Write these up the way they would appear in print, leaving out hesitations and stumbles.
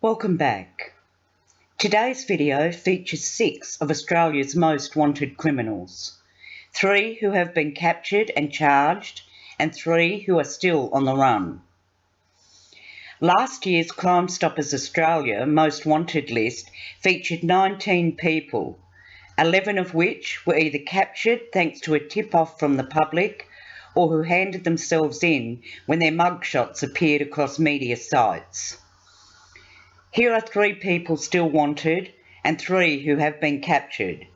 Welcome back. Today's video features 6 of Australia's most wanted criminals. 3 who have been captured and charged, and 3 who are still on the run. Last year's Crime Stoppers Australia Most Wanted list featured 19 people, 11 of which were either captured thanks to a tip-off from the public or who handed themselves in when their mugshots appeared across media sites. Here are 3 people still wanted and 3 who have been captured.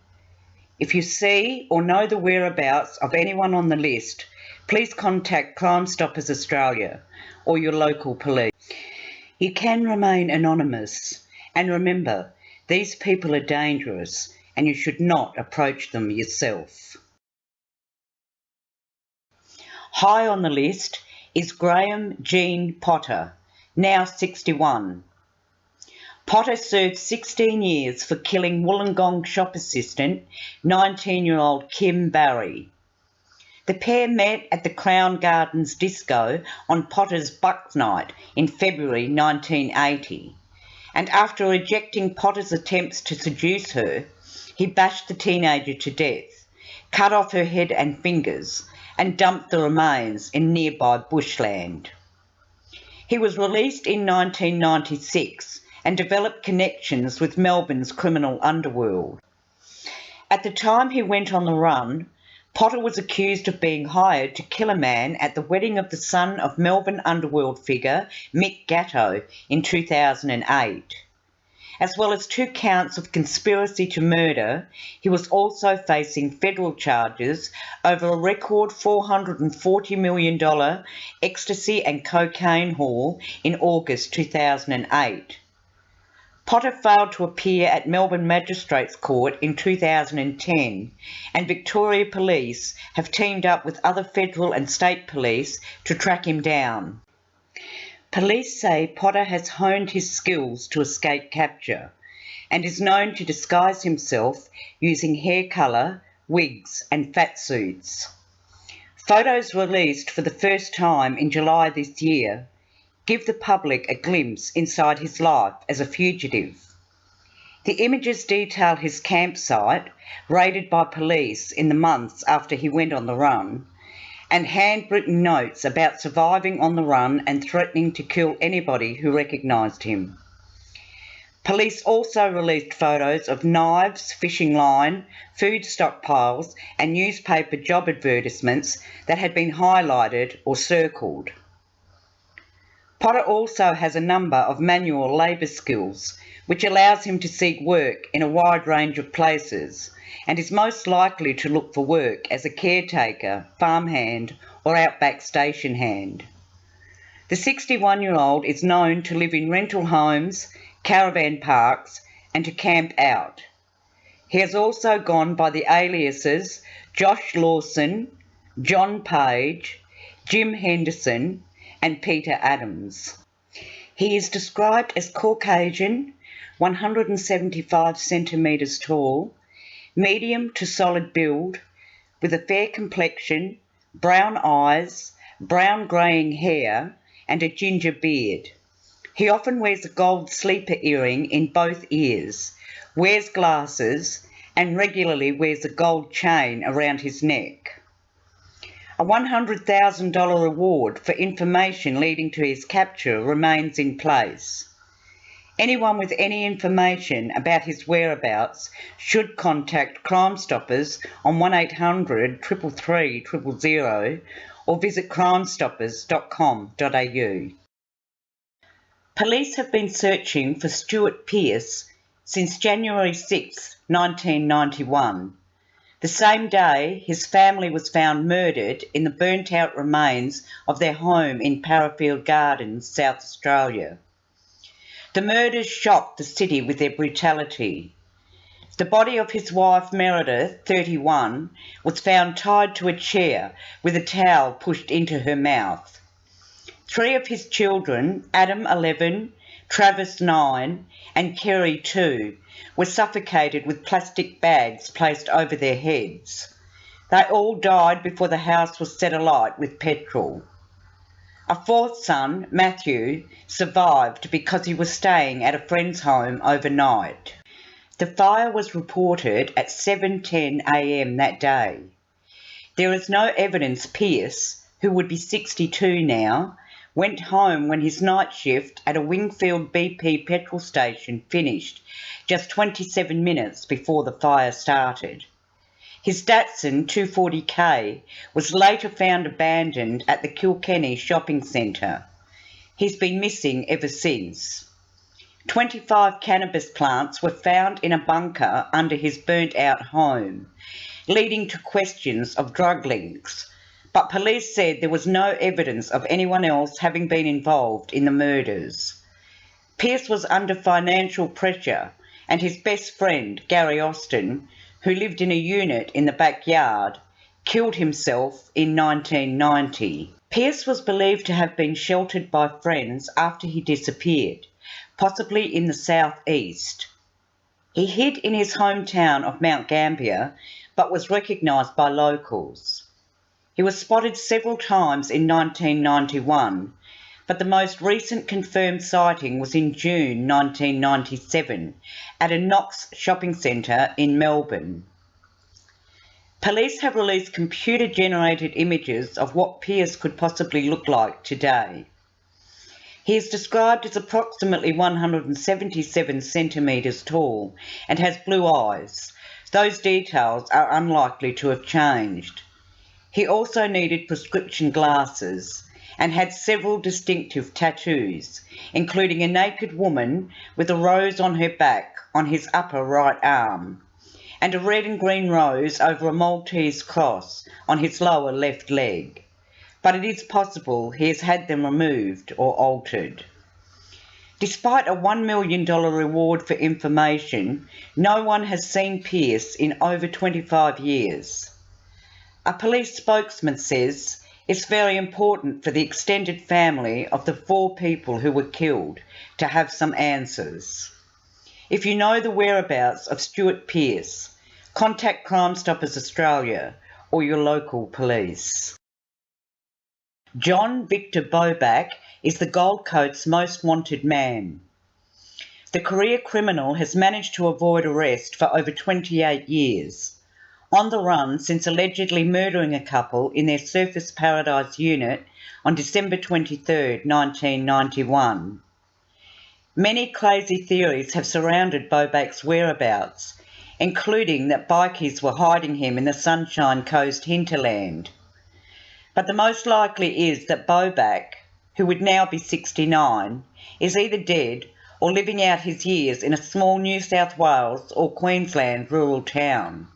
If you see or know the whereabouts of anyone on the list, please contact Crime Stoppers Australia or your local police. You can remain anonymous, and remember, these people are dangerous and you should not approach them yourself. High on the list is Graham Jean Potter, now 61. Potter served 16 years for killing Wollongong shop assistant, 19-year-old Kim Barry. The pair met at the Crown Gardens disco on Potter's Bucks Night in February 1980, and after rejecting Potter's attempts to seduce her, he bashed the teenager to death, cut off her head and fingers, and dumped the remains in nearby bushland. He was released in 1996 and developed connections with Melbourne's criminal underworld. At the time he went on the run, Potter was accused of being hired to kill a man at the wedding of the son of Melbourne underworld figure Mick Gatto in 2008. As well as 2 counts of conspiracy to murder, he was also facing federal charges over a record $440 million ecstasy and cocaine haul in August 2008. Potter failed to appear at Melbourne Magistrates Court in 2010, and Victoria Police have teamed up with other federal and state police to track him down. Police say Potter has honed his skills to escape capture and is known to disguise himself using hair colour, wigs and fat suits. Photos released for the first time in July this year give the public a glimpse inside his life as a fugitive. The images detail his campsite, raided by police in the months after he went on the run, and handwritten notes about surviving on the run and threatening to kill anybody who recognised him. Police also released photos of knives, fishing line, food stockpiles and newspaper job advertisements that had been highlighted or circled. Potter also has a number of manual labour skills, which allows him to seek work in a wide range of places, and is most likely to look for work as a caretaker, farmhand or outback station hand. The 61-year-old is known to live in rental homes, caravan parks and to camp out. He has also gone by the aliases Josh Lawson, John Page, Jim Henderson and Peter Adams. He is described as Caucasian, 175 centimetres tall, medium to solid build, with a fair complexion, brown eyes, brown greying hair and a ginger beard. He often wears a gold sleeper earring in both ears, wears glasses and regularly wears a gold chain around his neck. A $100,000 reward for information leading to his capture remains in place. Anyone with any information about his whereabouts should contact Crime Stoppers on 1800 333 000 or visit crimestoppers.com.au. Police have been searching for Stuart Pearce since January 6, 1991. The same day, his family was found murdered in the burnt-out remains of their home in Parafield Gardens, South Australia. The murders shocked the city with their brutality. The body of his wife Meredith, 31, was found tied to a chair with a towel pushed into her mouth. 3 of his children, Adam, 11, Travis, 9, and Kerry, 2, were suffocated with plastic bags placed over their heads. They all died before the house was set alight with petrol. A fourth son, Matthew, survived because he was staying at a friend's home overnight. The fire was reported at 7:10 a.m. that day. There is no evidence Pierce, who would be 62 now, went home when his night shift at a Wingfield BP petrol station finished just 27 minutes before the fire started. His Datsun 240K was later found abandoned at the Kilkenny shopping centre. He's been missing ever since. 25 cannabis plants were found in a bunker under his burnt-out home, leading to questions of drug links, but police said there was no evidence of anyone else having been involved in the murders. Pierce was under financial pressure, and his best friend, Gary Austin, who lived in a unit in the backyard, killed himself in 1990. Pierce was believed to have been sheltered by friends after he disappeared, possibly in the southeast. He hid in his hometown of Mount Gambier, but was recognised by locals. He was spotted several times in 1991, but the most recent confirmed sighting was in June 1997 at a Knox shopping centre in Melbourne. Police have released computer-generated images of what Pierce could possibly look like today. He is described as approximately 177 centimetres tall and has blue eyes. Those details are unlikely to have changed. He also needed prescription glasses and had several distinctive tattoos, including a naked woman with a rose on her back on his upper right arm, and a red and green rose over a Maltese cross on his lower left leg. But it is possible he has had them removed or altered. Despite a $1 million reward for information, no one has seen Pierce in over 25 years. A police spokesman says it's very important for the extended family of the 4 people who were killed to have some answers. If you know the whereabouts of Stuart Pierce, contact Crime Stoppers Australia or your local police. John Victor Boback is the Gold Coast's most wanted man. The career criminal has managed to avoid arrest for over 28 years, on the run since allegedly murdering a couple in their Surfers Paradise unit on December 23, 1991. Many crazy theories have surrounded Boback's whereabouts, including that bikies were hiding him in the Sunshine Coast hinterland. But the most likely is that Boback, who would now be 69, is either dead or living out his years in a small New South Wales or Queensland rural town.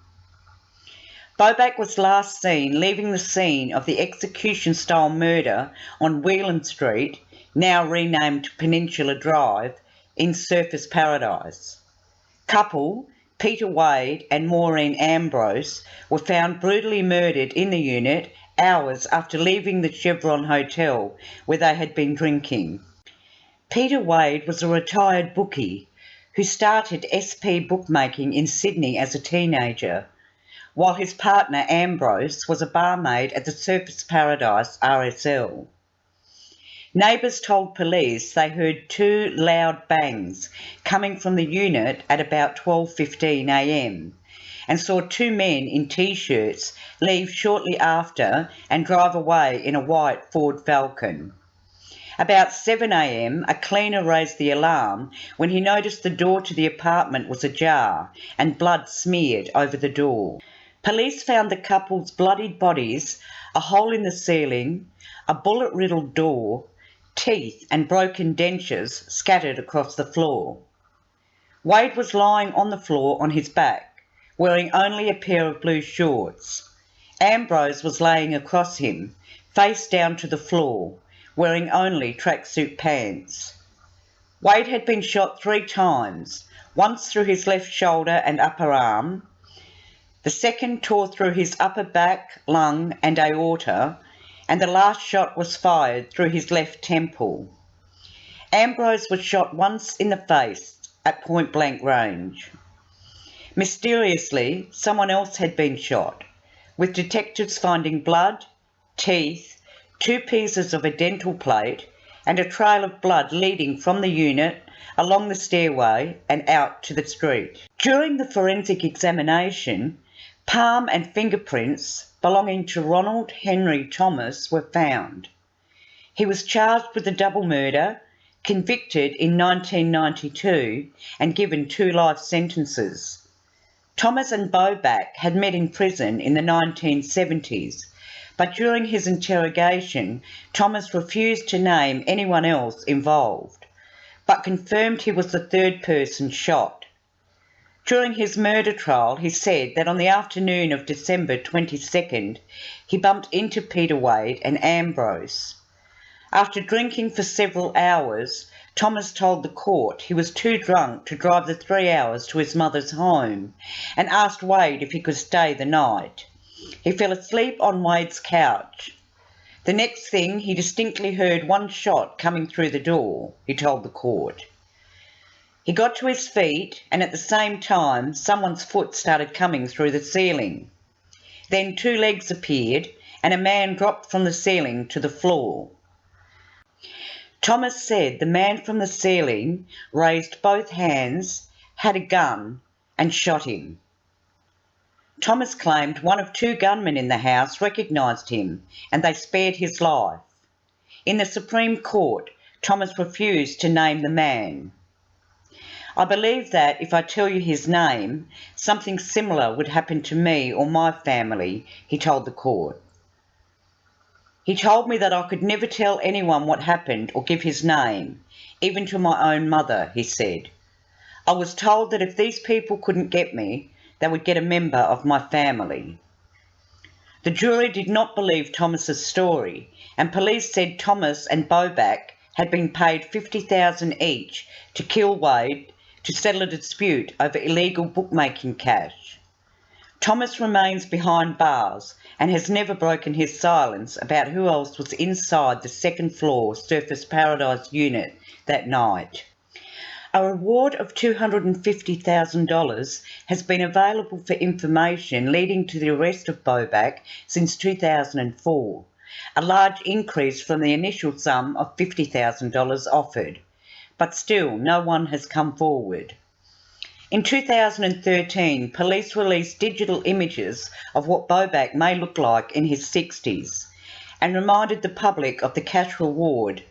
Boback was last seen leaving the scene of the execution-style murder on Whelan Street, now renamed Peninsula Drive, in Surfers Paradise. Couple Peter Wade and Maureen Ambrose were found brutally murdered in the unit hours after leaving the Chevron Hotel where they had been drinking. Peter Wade was a retired bookie who started SP bookmaking in Sydney as a teenager, while his partner Ambrose was a barmaid at the Surfers Paradise RSL. Neighbours told police they heard 2 loud bangs coming from the unit at about 12:15 a.m. and saw 2 men in T-shirts leave shortly after and drive away in a white Ford Falcon. About 7 a.m, a cleaner raised the alarm when he noticed the door to the apartment was ajar and blood smeared over the door. Police found the couple's bloodied bodies, a hole in the ceiling, a bullet-riddled door, teeth and broken dentures scattered across the floor. Wade was lying on the floor on his back, wearing only a pair of blue shorts. Ambrose was laying across him, face down to the floor, wearing only tracksuit pants. Wade had been shot 3 times, once through his left shoulder and upper arm. The second tore through his upper back, lung and aorta, and the last shot was fired through his left temple. Ambrose was shot once in the face at point-blank range. Mysteriously, someone else had been shot, with detectives finding blood, teeth, 2 pieces of a dental plate, and a trail of blood leading from the unit along the stairway and out to the street. During the forensic examination, palm and fingerprints belonging to Ronald Henry Thomas were found. He was charged with a double murder, convicted in 1992 and given 2 life sentences. Thomas and Boback had met in prison in the 1970s, but during his interrogation, Thomas refused to name anyone else involved, but confirmed he was the 3rd person shot. During his murder trial, he said that on the afternoon of December 22nd, he bumped into Peter Wade and Ambrose. After drinking for several hours, Thomas told the court he was too drunk to drive the 3 hours to his mother's home and asked Wade if he could stay the night. He fell asleep on Wade's couch. The next thing, he distinctly heard 1 shot coming through the door, he told the court. He got to his feet, and at the same time, someone's foot started coming through the ceiling. Then 2 legs appeared, and a man dropped from the ceiling to the floor. Thomas said the man from the ceiling raised both hands, had a gun, and shot him. Thomas claimed one of 2 gunmen in the house recognised him, and they spared his life. In the Supreme Court, Thomas refused to name the man. I believe that if I tell you his name, something similar would happen to me or my family, he told the court. He told me that I could never tell anyone what happened or give his name, even to my own mother, he said. I was told that if these people couldn't get me, they would get a member of my family. The jury did not believe Thomas's story, and police said Thomas and Boback had been paid $50,000 each to kill Wade to settle a dispute over illegal bookmaking cash. Thomas remains behind bars and has never broken his silence about who else was inside the 2nd floor Surfers Paradise unit that night. A reward of $250,000 has been available for information leading to the arrest of Boback since 2004, a large increase from the initial sum of $50,000 offered, but still no one has come forward. In 2013, police released digital images of what Boback may look like in his 60s and reminded the public of the cash reward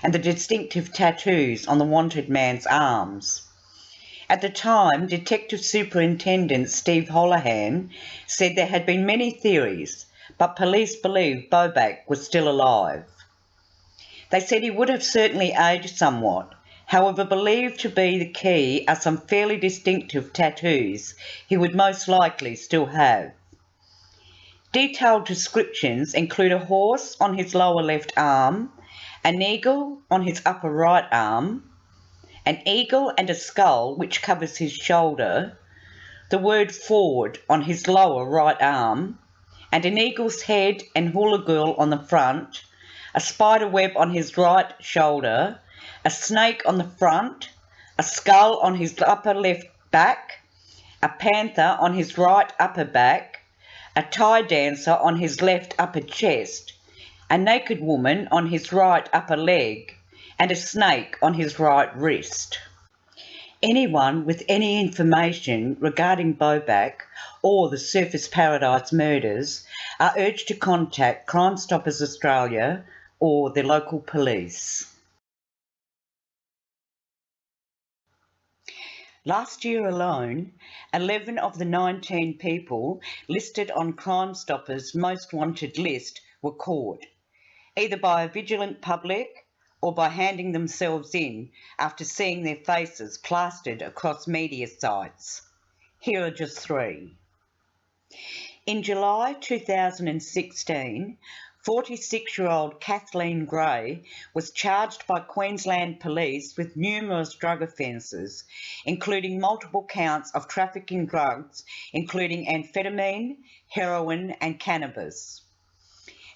and the distinctive tattoos on the wanted man's arms. At the time, Detective Superintendent Steve Holohan said there had been many theories, but police believed Boback was still alive. They said he would have certainly aged somewhat. However, believed to be the key are some fairly distinctive tattoos he would most likely still have. Detailed descriptions include a horse on his lower left arm, an eagle on his upper right arm, an eagle and a skull which covers his shoulder, the word Ford on his lower right arm, and an eagle's head and hula girl on the front, a spider web on his right shoulder, a snake on the front, a skull on his upper left back, a panther on his right upper back, a Thai dancer on his left upper chest, a naked woman on his right upper leg, and a snake on his right wrist. Anyone with any information regarding Boback or the Surfers Paradise murders are urged to contact Crime Stoppers Australia or their local police. Last year alone, 11 of the 19 people listed on Crime Stoppers' most wanted list were caught, either by a vigilant public or by handing themselves in after seeing their faces plastered across media sites. Here are just 3. In July 2016, 46-year-old Kathleen Gray was charged by Queensland Police with numerous drug offences, including multiple counts of trafficking drugs, including amphetamine, heroin and cannabis.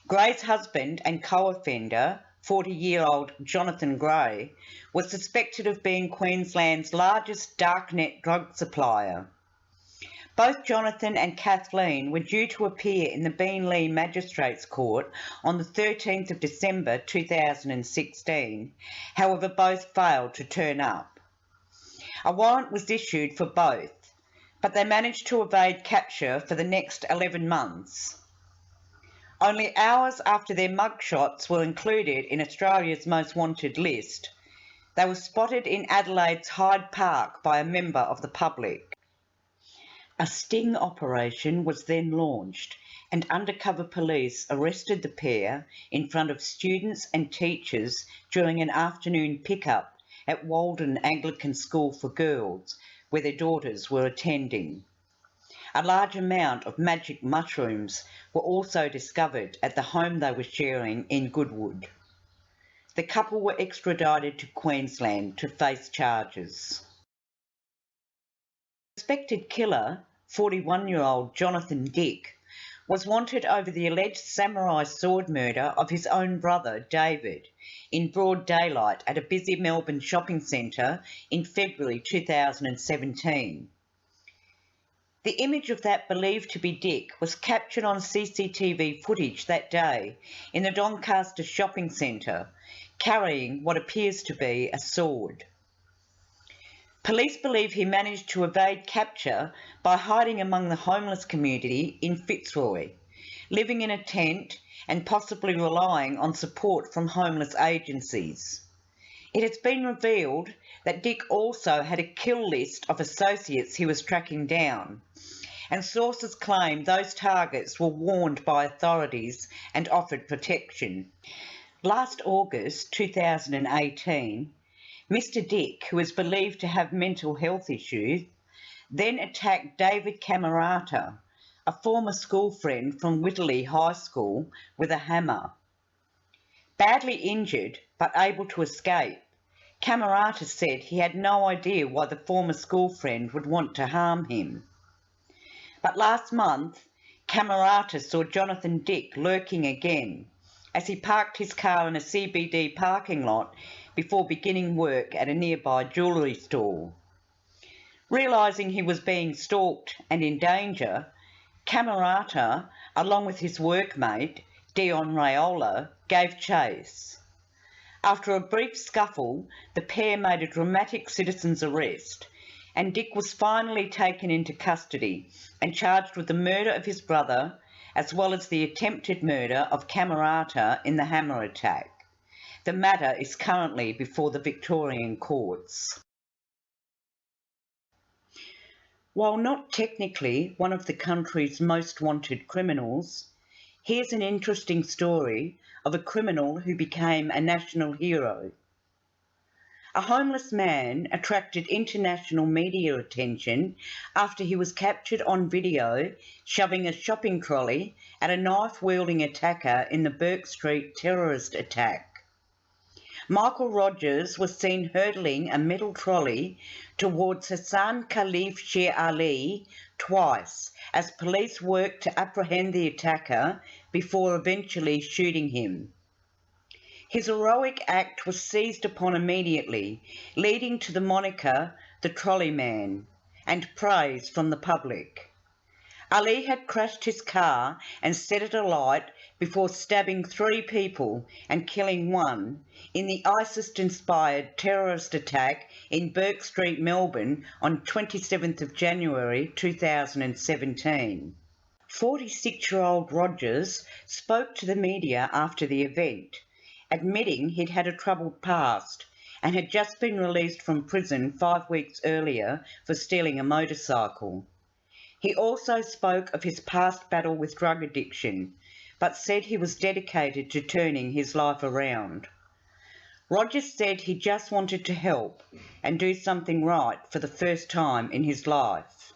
Gray's husband and co-offender, 40-year-old Jonathan Gray, was suspected of being Queensland's largest darknet drug supplier. Both Jonathan and Kathleen were due to appear in the Beenleigh Magistrates Court on the 13th of December 2016, however both failed to turn up. A warrant was issued for both, but they managed to evade capture for the next 11 months. Only hours after their mugshots were included in Australia's Most Wanted list, they were spotted in Adelaide's Hyde Park by a member of the public. A sting operation was then launched, and undercover police arrested the pair in front of students and teachers during an afternoon pickup at Walden Anglican School for Girls, where their daughters were attending. A large amount of magic mushrooms were also discovered at the home they were sharing in Goodwood. The couple were extradited to Queensland to face charges. The suspected killer, 41-year-old Jonathan Dick, was wanted over the alleged samurai sword murder of his own brother, David, in broad daylight at a busy Melbourne shopping centre in February 2017. The image of that believed to be Dick was captured on CCTV footage that day in the Doncaster shopping centre, carrying what appears to be a sword. Police believe he managed to evade capture by hiding among the homeless community in Fitzroy, living in a tent and possibly relying on support from homeless agencies. It has been revealed that Dick also had a kill list of associates he was tracking down, and sources claim those targets were warned by authorities and offered protection. Last August 2018, Mr. Dick, who is believed to have mental health issues, then attacked David Camerata, a former school friend from Whitley High School, with a hammer. Badly injured but able to escape, Camerata said he had no idea why the former school friend would want to harm him. But last month, Camerata saw Jonathan Dick lurking again as he parked his car in a CBD parking lot before beginning work at a nearby jewellery store. Realising he was being stalked and in danger, Camerata, along with his workmate, Dion Raiola, gave chase. After a brief scuffle, the pair made a dramatic citizen's arrest, and Dick was finally taken into custody and charged with the murder of his brother, as well as the attempted murder of Camerata in the hammer attack. The matter is currently before the Victorian courts. While not technically one of the country's most wanted criminals, here's an interesting story of a criminal who became a national hero. A homeless man attracted international media attention after he was captured on video shoving a shopping trolley at a knife-wielding attacker in the Burke Street terrorist attack. Michael Rogers was seen hurdling a metal trolley towards Hassan Khalif Sher Ali twice as police worked to apprehend the attacker before eventually shooting him. His heroic act was seized upon immediately, leading to the moniker the Trolley Man and praise from the public. Ali had crashed his car and set it alight before stabbing 3 people and killing 1 in the ISIS-inspired terrorist attack in Burke Street, Melbourne on 27th of January 2017. 46-year-old Rogers spoke to the media after the event, admitting he'd had a troubled past and had just been released from prison 5 weeks earlier for stealing a motorcycle. He also spoke of his past battle with drug addiction, but said he was dedicated to turning his life around. Rogers said he just wanted to help and do something right for the first time in his life.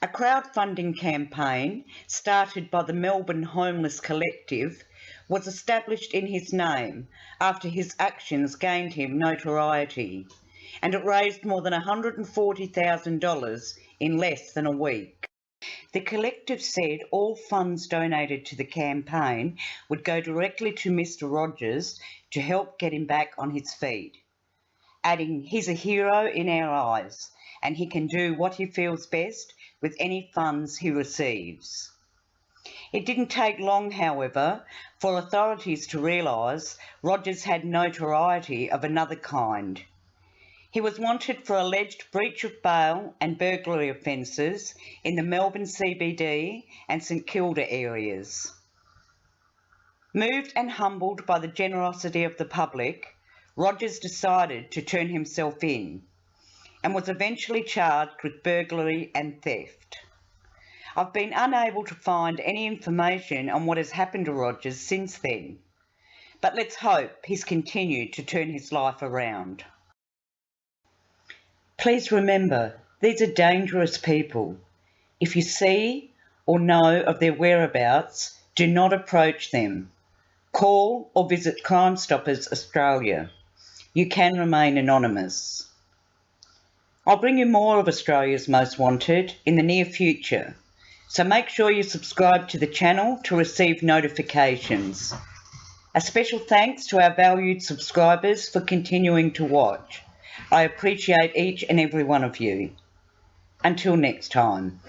A crowdfunding campaign started by the Melbourne Homeless Collective was established in his name after his actions gained him notoriety, and it raised more than $140,000 in less than a week. The collective said all funds donated to the campaign would go directly to Mr. Rogers to help get him back on his feet, adding, "He's a hero in our eyes, and he can do what he feels best with any funds he receives. It didn't take long, however, for authorities to realise Rogers had notoriety of another kind. He was wanted for alleged breach of bail and burglary offences in the Melbourne CBD and St Kilda areas. Moved and humbled by the generosity of the public, Rogers decided to turn himself in and was eventually charged with burglary and theft. I've been unable to find any information on what has happened to Rogers since then, but let's hope he's continued to turn his life around. Please remember, these are dangerous people. If you see or know of their whereabouts, do not approach them. Call or visit Crime Stoppers Australia. You can remain anonymous. I'll bring you more of Australia's Most Wanted in the near future, so make sure you subscribe to the channel to receive notifications. A special thanks to our valued subscribers for continuing to watch. I appreciate each and every one of you. Until next time.